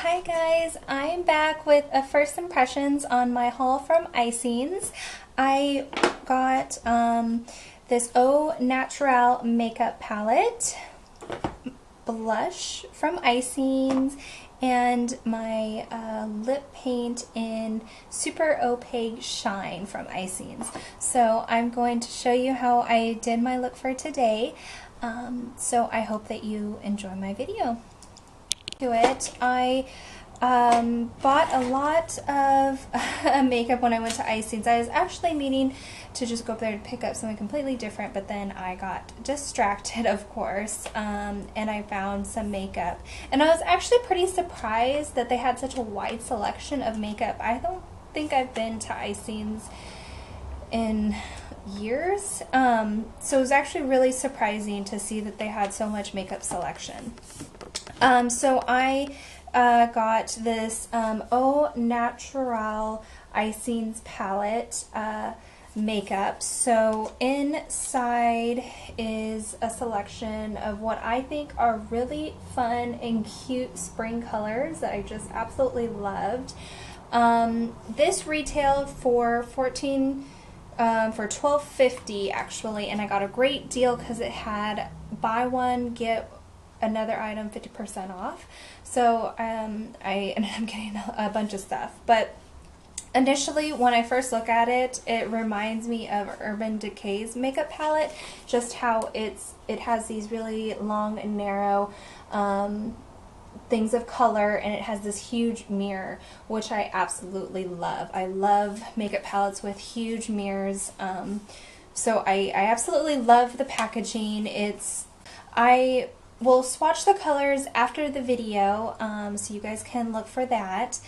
Hi guys, I'm back with a first impressions on my haul from Icings. I got this Au Natural makeup palette, blush from Icings, and my lip paint in Super Opaque Shine from Icings. So I'm going to show you how I did my look for today. So I hope that you enjoy my video. I bought a lot of makeup when I went to Icings. I was actually meaning to just go up there to pick up something completely different, but then I got distracted, of course, and I found some makeup. And I was actually pretty surprised that they had such a wide selection of makeup. I don't think I've been to Icings in years, so it was actually really surprising to see that they had so much makeup selection. So I got this Au Natural Icings palette makeup. So inside is a selection of what I think are really fun and cute spring colors that I just absolutely loved. This retailed for $12.50 actually, and I got a great deal because it had buy one get another item 50% off. So I ended up getting a bunch of stuff. But initially, when I first look at it, it reminds me of Urban Decay's makeup palette, just how it has these really long and narrow things of color, and it has this huge mirror, which I absolutely love. I love makeup palettes with huge mirrors. So I absolutely love the packaging. I will swatch the colors after the video, so you guys can look for that.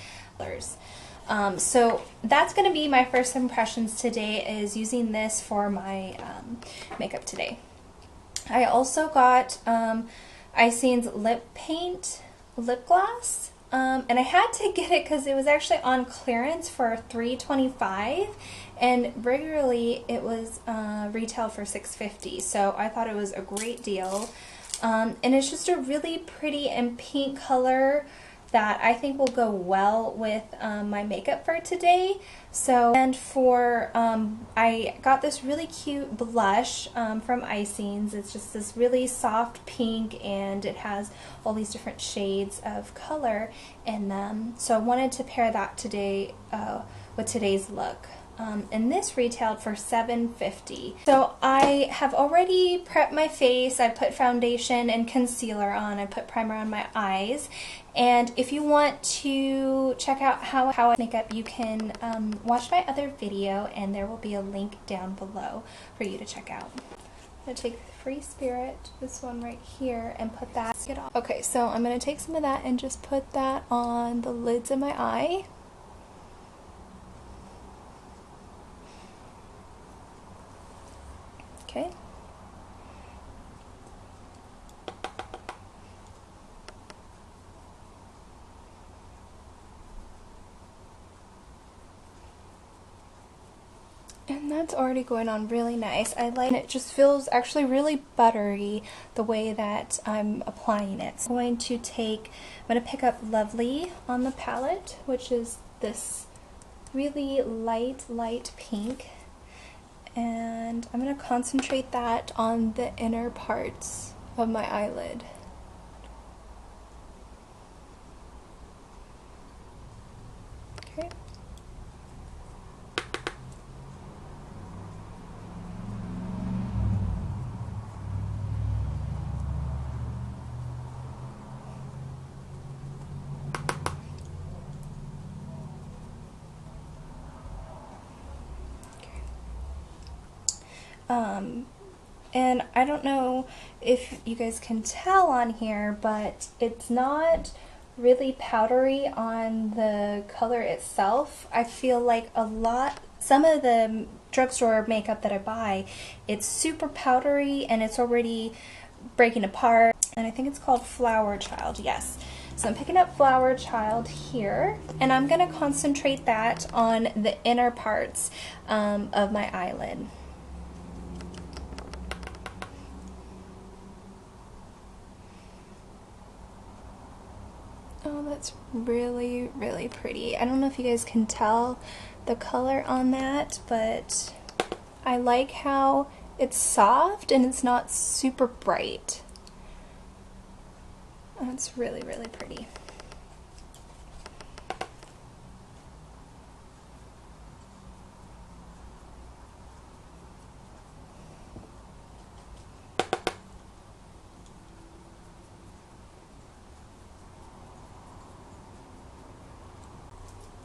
So that's going to be my first impressions today, is using this for my makeup today. I also got Icings lip paint lip gloss, and I had to get it because it was actually on clearance for $3.25, and regularly it was retail for $6.50, so I thought it was a great deal. And it's just a really pretty and pink color that I think will go well with my makeup for today. So, and for, I got this really cute blush from Icings. It's just this really soft pink, and it has all these different shades of color in them. So I wanted to pair that today with today's look. And this retailed for $7.50. So I have already prepped my face. I put foundation and concealer on. I put primer on my eyes. And if you want to check out how I make up, you can watch my other video, and there will be a link down below for you to check out. I'm going to take the Free Spirit, this one right here, and put that off. Okay, so I'm going to take some of that and just put that on the lids of my eye. Okay. And that's already going on really nice. I like it. It just feels actually really buttery the way that I'm applying it. So I'm going to pick up Lovely on the palette, which is this really light pink. And I'm going to concentrate that on the inner parts of my eyelid. Okay. And I don't know if you guys can tell on here, but it's not really powdery on the color itself. I feel like some of the drugstore makeup that I buy, it's super powdery and it's already breaking apart. And I think it's called Flower Child, yes. So I'm picking up Flower Child here, and I'm going to concentrate that on the inner parts of my eyelid. Oh, that's really, really pretty. I don't know if you guys can tell the color on that, but I like how it's soft and it's not super bright. That's really, really pretty.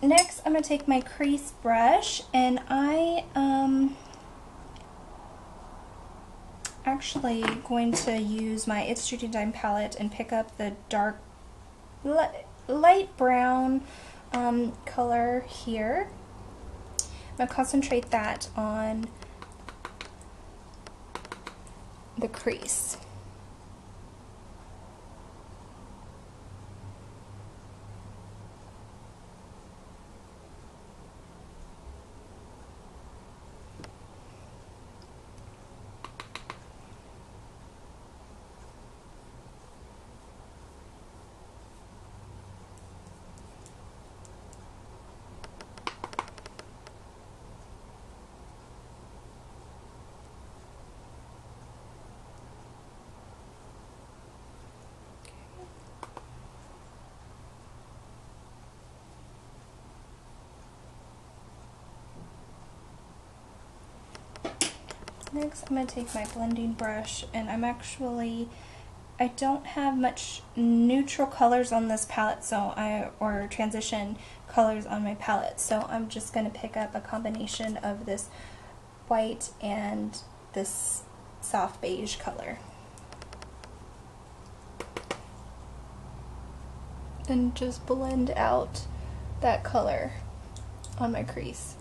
Next, I'm going to take my crease brush, and I actually going to use my It's Shooting Time palette and pick up the dark light brown color here. I'm going to concentrate that on the crease. Next, I'm going to take my blending brush, and I don't have much neutral colors on this palette, or transition colors on my palette, so I'm just going to pick up a combination of this white and this soft beige color. And just blend out that color on my crease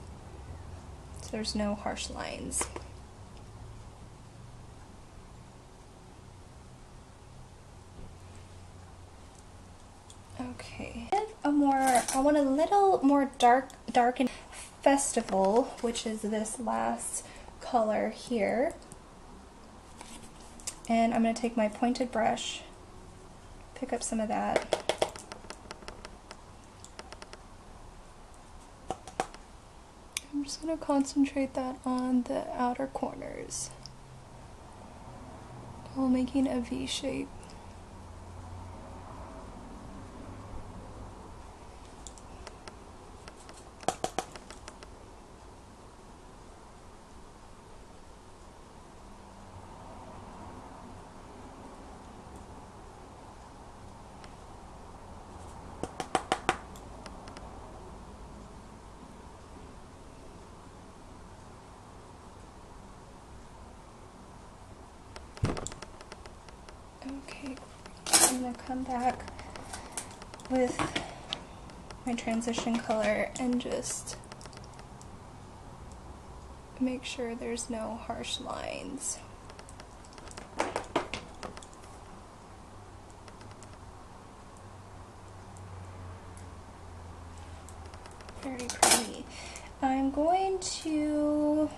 so there's no harsh lines. Okay, I want a little more dark and festival, which is this last color here. And I'm going to take my pointed brush, pick up some of that. I'm just going to concentrate that on the outer corners while making a V shape. Okay, I'm going to come back with my transition color and just make sure there's no harsh lines. Very pretty. I'm going to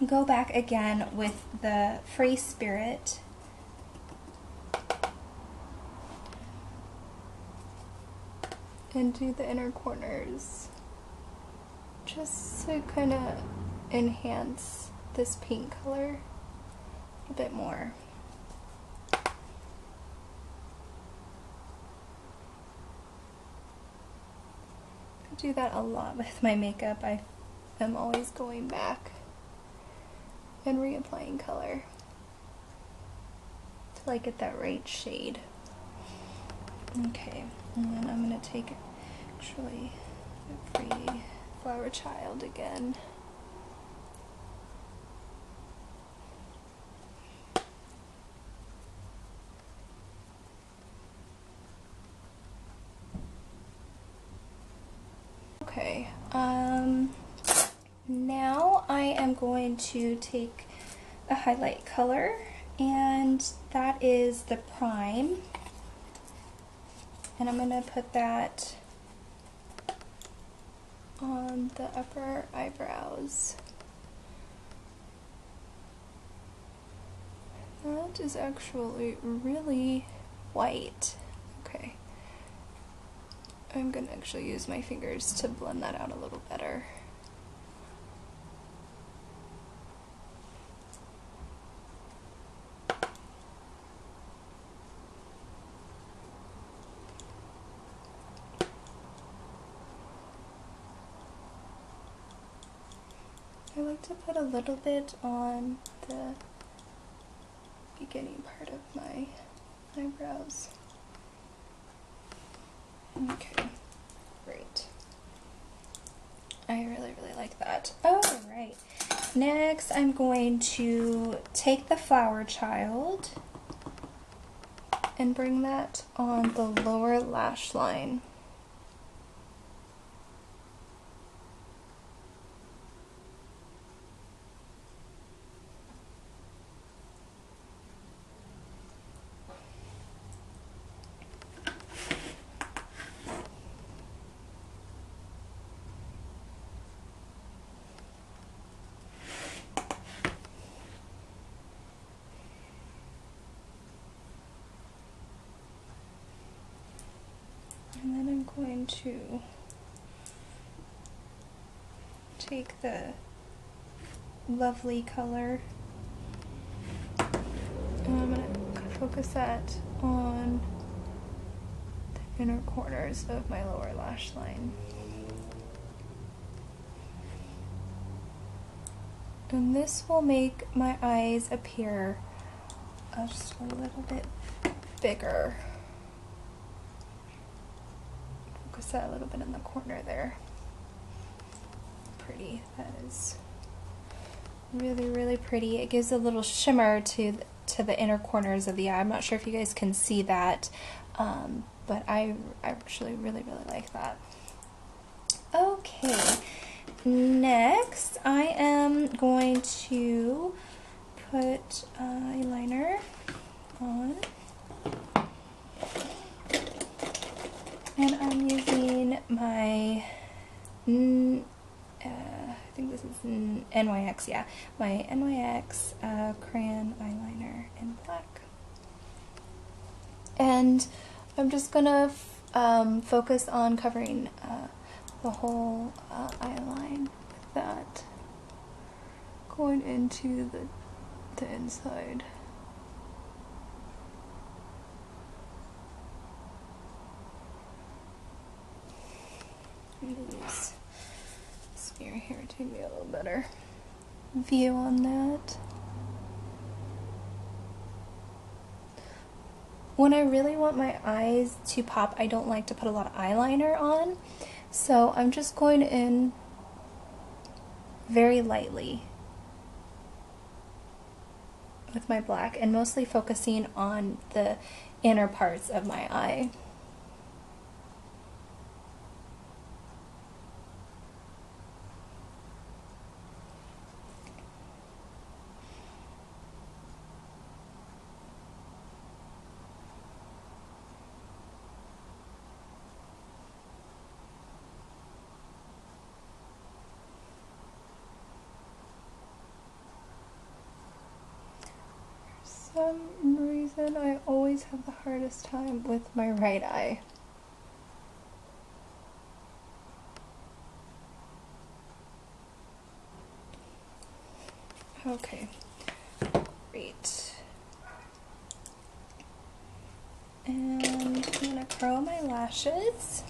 go back again with the Free Spirit and do the inner corners just to kind of enhance this pink color a bit more. I do that a lot with my makeup. I am always going back and reapplying color till I get that right shade. Okay, and then I'm going to take actually a Free Flower Child again. Okay, now I am going to take a highlight color, and that is the Prime, and I'm going to put that on the upper eyebrows. That is actually really white. Okay, I'm gonna actually use my fingers to blend that out a little better. I like to put a little bit on the beginning part of my eyebrows. Okay, great. I really like that. Alright, next I'm going to take the flower child and bring that on the lower lash line. And then I'm going to take the lovely color and I'm going to focus that on the inner corners of my lower lash line. And this will make my eyes appear just a little bit bigger. Focus that a little bit in the corner there. Pretty. That is really pretty. It gives a little shimmer to the inner corners of the eye. I'm not sure if you guys can see that, but I actually really like that. Okay, next I am going to put eyeliner on. And I'm using my, I think this is NYX, yeah, my NYX crayon eyeliner in black. And I'm just gonna focus on covering the whole eyeline with that, going into the inside. Use this mirror here to give me a little better view on that. When I really want my eyes to pop, I don't like to put a lot of eyeliner on, so I'm just going in very lightly with my black and mostly focusing on the inner parts of my eye. For some reason, I always have the hardest time with my right eye. Okay, great. And I'm gonna curl my lashes.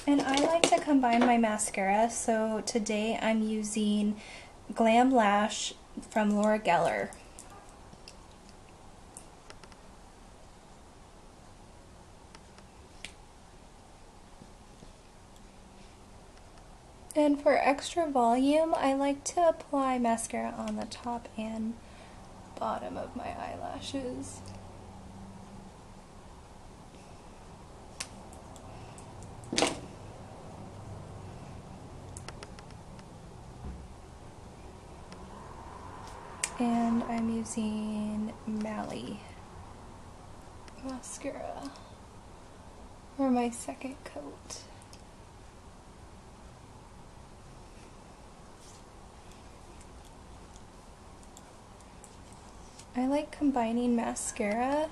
And I like to combine my mascara, so today I'm using Glam Lash from Laura Geller. And for extra volume, I like to apply mascara on the top and bottom of my eyelashes. And I'm using Mally mascara for my second coat. I like combining mascara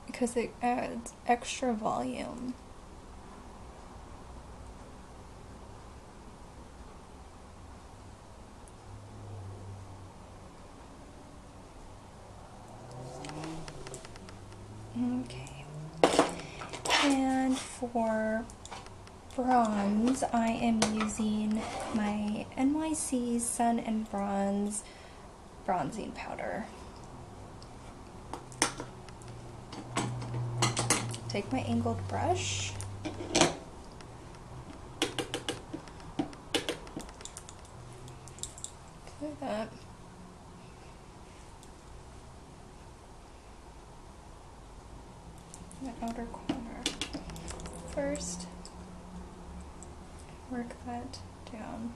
because it adds extra volume. Okay. And for bronze, I am using my NYC Sun and Bronze bronzing powder. Take my angled brush. Apply that. The outer corner first. Work that down.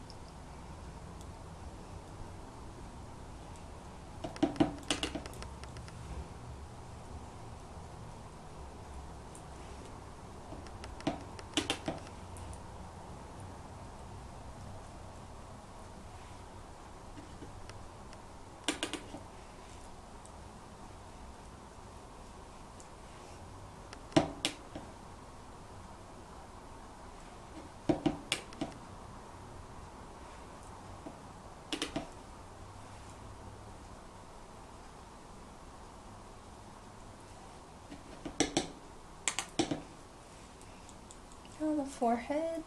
On the forehead.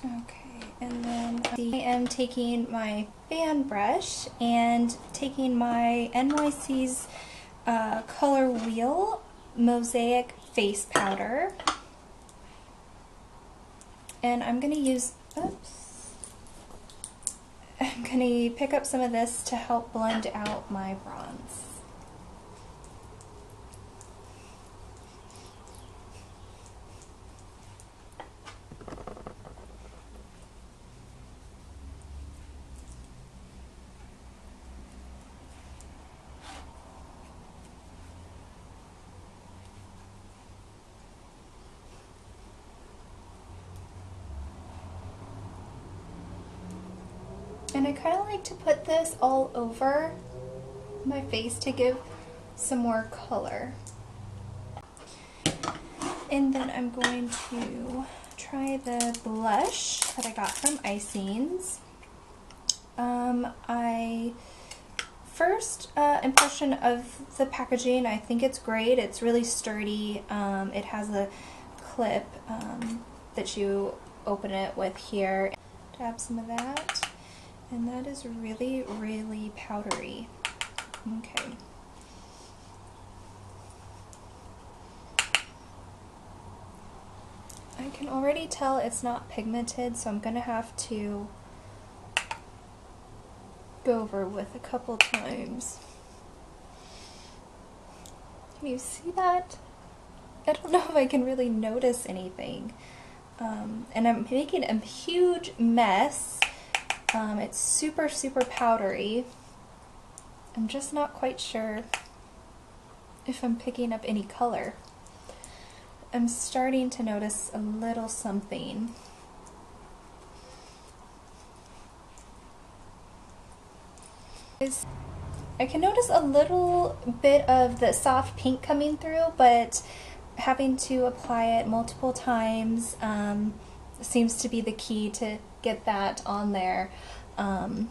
Okay, and then I am taking my fan brush and taking my NYC's Color Wheel Mosaic Face Powder. And I'm going to use, I'm going to pick up some of this to help blend out my bronze. And I kind of like to put this all over my face to give some more color. And then I'm going to try the blush that I got from Icings. First impression of the packaging, I think it's great. It's really sturdy. It has a clip that you open it with here. Dab some of that. And that is really, really powdery. Okay. I can already tell it's not pigmented, so I'm going to have to go over with a couple times. Can you see that? I don't know if I can really notice anything. And I'm making a huge mess. It's super, super powdery. I'm just not quite sure if I'm picking up any color. I'm starting to notice a little something. I can notice a little bit of the soft pink coming through, but having to apply it multiple times seems to be the key to get that on there. And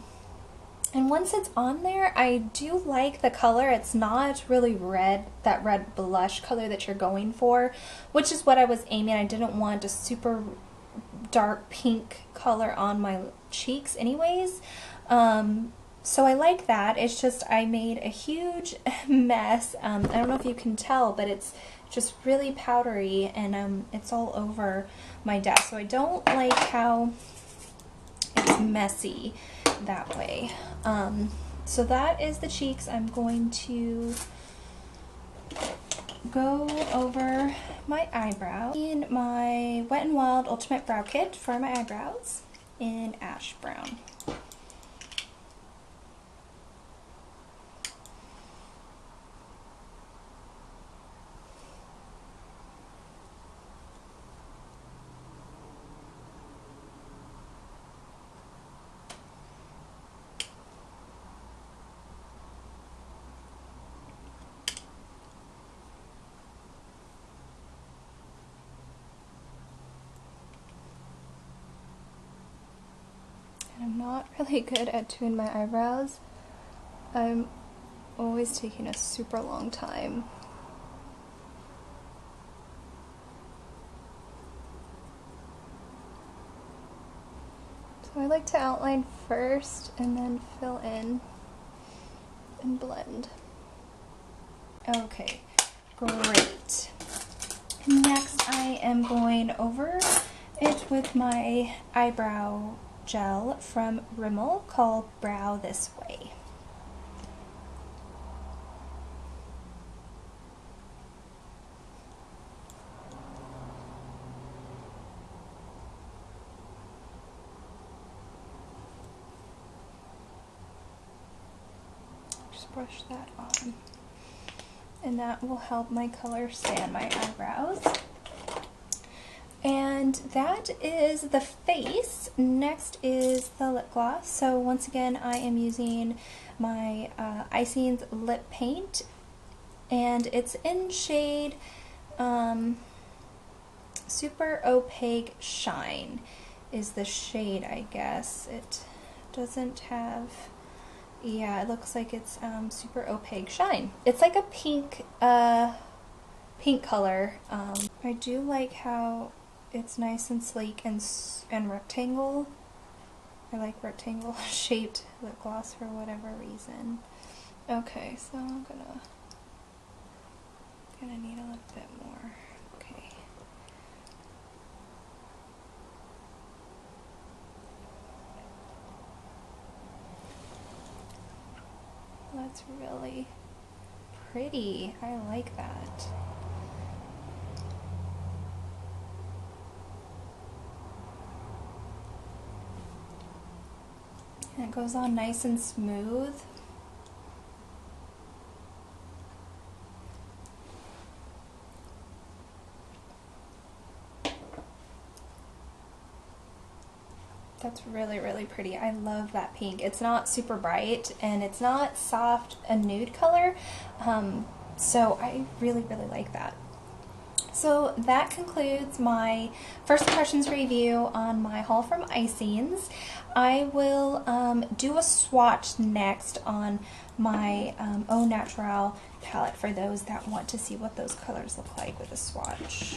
once it's on there, I do like the color. It's not really red, that red blush color that you're going for, which is what I was aiming. I didn't want a super dark pink color on my cheeks anyways. So I like that. It's just I made a huge mess. I don't know if you can tell, but it's just really powdery, and it's all over my desk. So I don't like how it's messy that way. So that is the cheeks. I'm going to go over my eyebrow in my Wet n Wild Ultimate Brow Kit for my eyebrows in ash brown. I'm not really good at doing my eyebrows. I'm always taking a super long time. So I like to outline first and then fill in and blend. Okay, great. Next I am going over it with my eyebrow gel from Rimmel called Brow This Way. Just brush that on. And that will help my color stay on my eyebrows. And that is the face. Next is the lip gloss. So once again, I am using my Icings lip paint, and it's in shade Super Opaque Shine is the shade, I guess. It doesn't have, yeah, it looks like it's Super Opaque Shine. It's like a pink color. I do like how it's nice and sleek and rectangle. I like rectangle shaped lip gloss for whatever reason. Okay, so I'm gonna need a little bit more. Okay. That's really pretty. I like that. And it goes on nice and smooth. That's really, really pretty. I love that pink. It's not super bright and it's not soft, a nude color. So I really, really like that. So that concludes my first impressions review on my haul from Icings. I will do a swatch next on my Au Naturel palette for those that want to see what those colors look like with a swatch.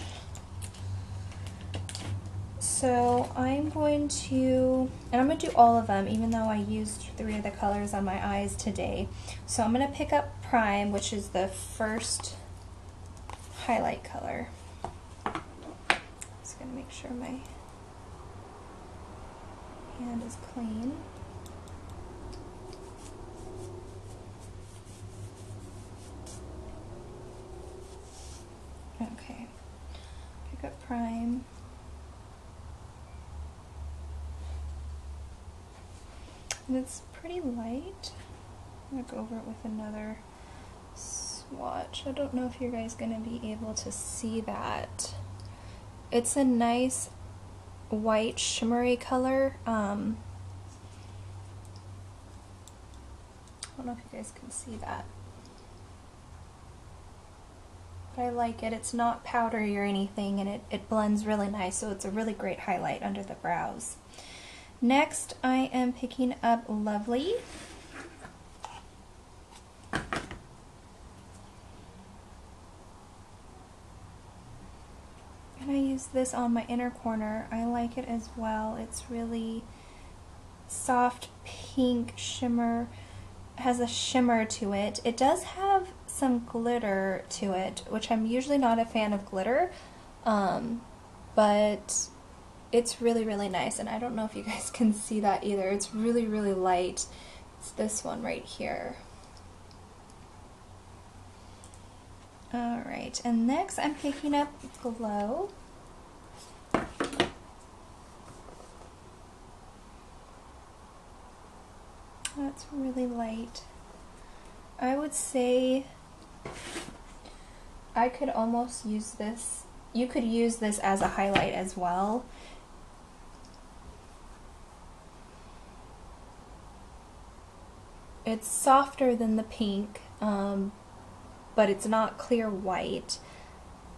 So I'm going to do all of them, even though I used 3 of the colors on my eyes today. So I'm going to pick up Prime, which is the first highlight color. Just going to make sure my hand is clean. Okay, pick up Prime. And it's pretty light. I'm going to go over it with another swatch. I don't know if you guys going to be able to see that. It's a nice white shimmery color. I don't know if you guys can see that. But I like it. It's not powdery or anything, and it blends really nice, so it's a really great highlight under the brows. Next, I am picking up Lovely. And I use this on my inner corner. I like it as well. It's really soft pink shimmer. It has a shimmer to it. It does have some glitter to it, which I'm usually not a fan of glitter, but it's really, really nice, and I don't know if you guys can see that either. It's really, really light. It's this one right here. Alright, and next I'm picking up Glow. That's really light. I would say I could almost use this. You could use this as a highlight as well. It's softer than the pink, but it's not clear white.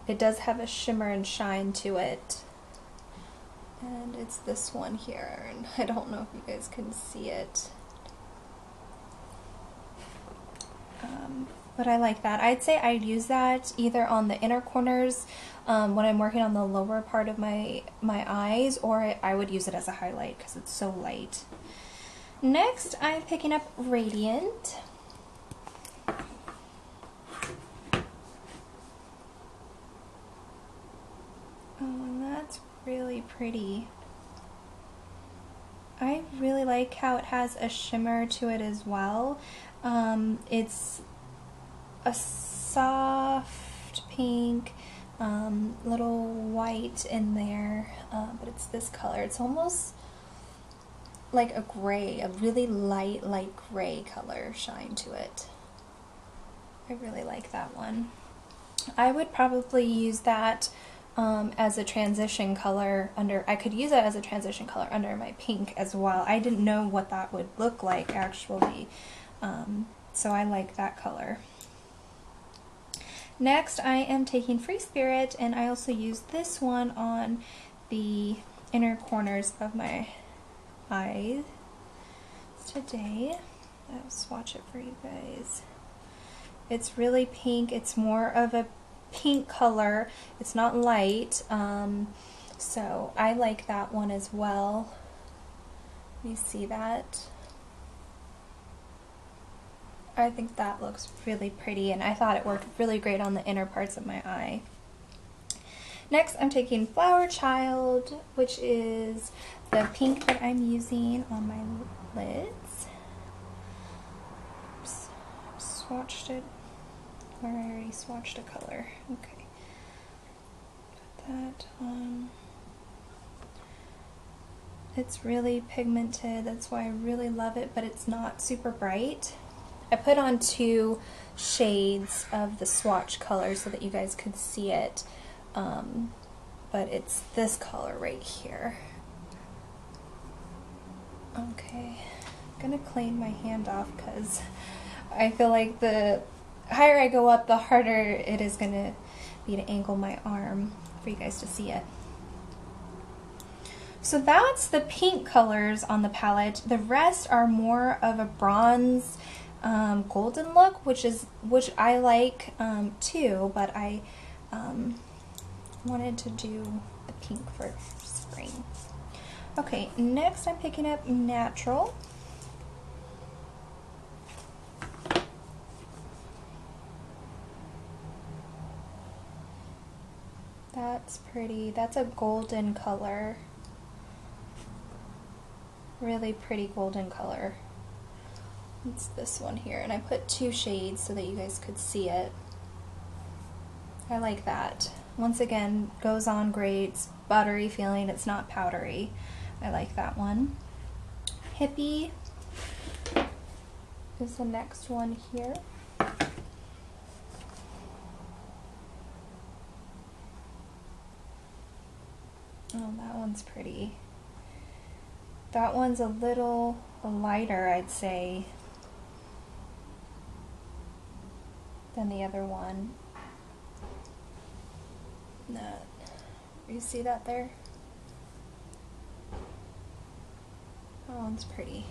It does have a shimmer and shine to it. And it's this one here, and I don't know if you guys can see it. But I like that. I'd say I'd use that either on the inner corners when I'm working on the lower part of my eyes, or I would use it as a highlight because it's so light. Next, I'm picking up Radiant. Oh, and that's really pretty. I really like how it has a shimmer to it as well. It's a soft pink, little white in there, but it's this color. It's almost like a gray, a really light gray color shine to it. I really like that one. I would probably use that as a transition color under, I could use it as a transition color under my pink as well. I didn't know what that would look like actually, so I like that color. Next, I am taking Free Spirit, and I also use this one on the inner corners of my eyes today. I'll swatch it for you guys. It's really pink. It's more of a pink color. It's not light, so I like that one as well. You see that? I think that looks really pretty, and I thought it worked really great on the inner parts of my eye. Next, I'm taking Flower Child, which is the pink that I'm using on my lids. Oops, swatched it, or I already swatched a color. Okay, put that on. It's really pigmented, that's why I really love it, but it's not super bright. I put on 2 shades of the swatch color so that you guys could see it, but it's this color right here. Okay, I'm gonna clean my hand off because I feel like the higher I go up, the harder it is gonna be to angle my arm for you guys to see it. So that's the pink colors on the palette. The rest are more of a bronze, golden look, which I like too, but I wanted to do the pink for spring. Okay, next I'm picking up Natural. That's pretty. That's a golden color. Really pretty golden color. It's this one here, and I put 2 shades so that you guys could see it. I like that. Once again, goes on great. It's buttery feeling. It's not powdery. I like that one. Hippie is the next one here. Oh, that one's pretty. That one's a little lighter, I'd say, than the other one. You see that there? That one's pretty.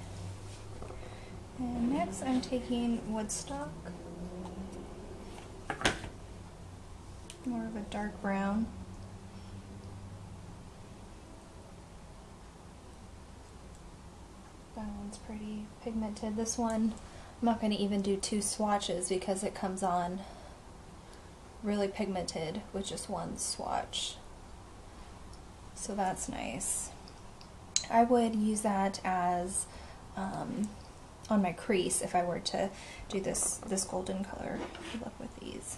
And next I'm taking Woodstock. More of a dark brown. That one's pretty pigmented. This one, I'm not going to even do 2 swatches because it comes on really pigmented with just 1 swatch. So that's nice. I would use that as on my crease if I were to do this golden color look with these.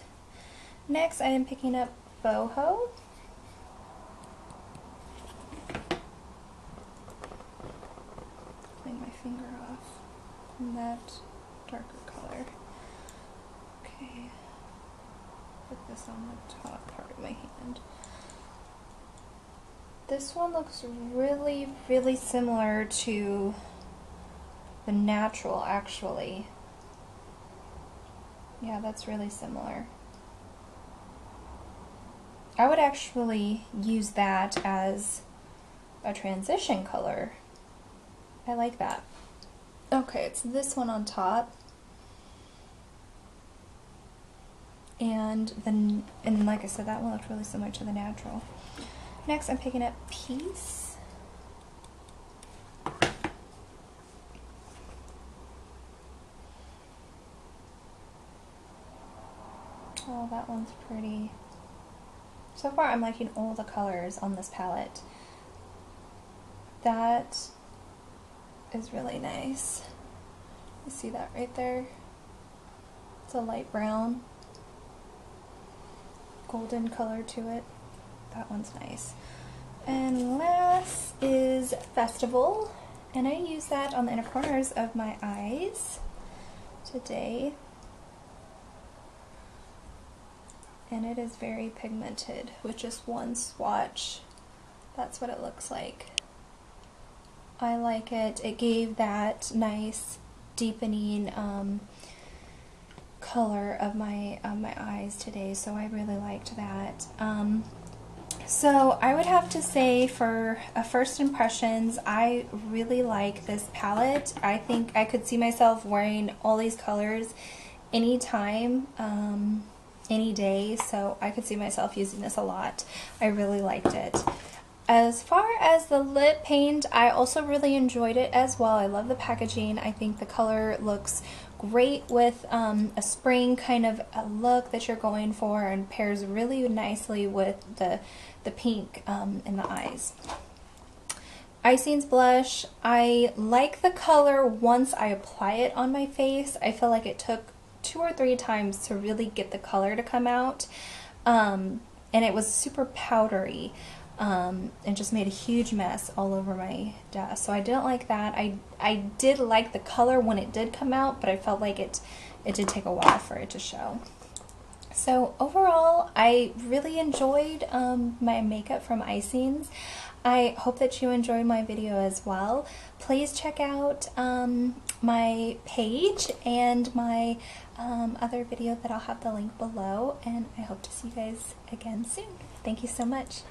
Next, I am picking up Boho. Clean my finger off from that darker color. Okay, put this on the top part of my hand. This one looks really, really similar to the natural, actually. Yeah, that's really similar. I would actually use that as a transition color. I like that. Okay, it's this one on top. And like I said, that one looked really similar to the natural. Next, I'm picking up Peace. Oh, that one's pretty. So far, I'm liking all the colors on this palette. That is really nice. You see that right there? It's a light brown, golden color to it. That one's nice. And last is Festival, and I use that on the inner corners of my eyes today. And it is very pigmented with just one swatch. That's what it looks like. I like it. It gave that nice deepening color of my eyes today, so I really liked that. So I would have to say, for first impressions, I really like this palette. I think I could see myself wearing all these colors anytime, any day, so I could see myself using this a lot. I really liked it. As far as the lip paint, I also really enjoyed it as well. I love the packaging. I think the color looks great with a spring kind of a look that you're going for, and pairs really nicely with the pink in the eyes. Icings blush, I like the color once I apply it on my face. I feel like it took 2 or 3 times to really get the color to come out, and it was super powdery. And just made a huge mess all over my desk. So I didn't like that. I did like the color when it did come out, but I felt like it did take a while for it to show. So overall, I really enjoyed my makeup from Icings. I hope that you enjoyed my video as well. Please check out my page and my other video that I'll have the link below, and I hope to see you guys again soon. Thank you so much.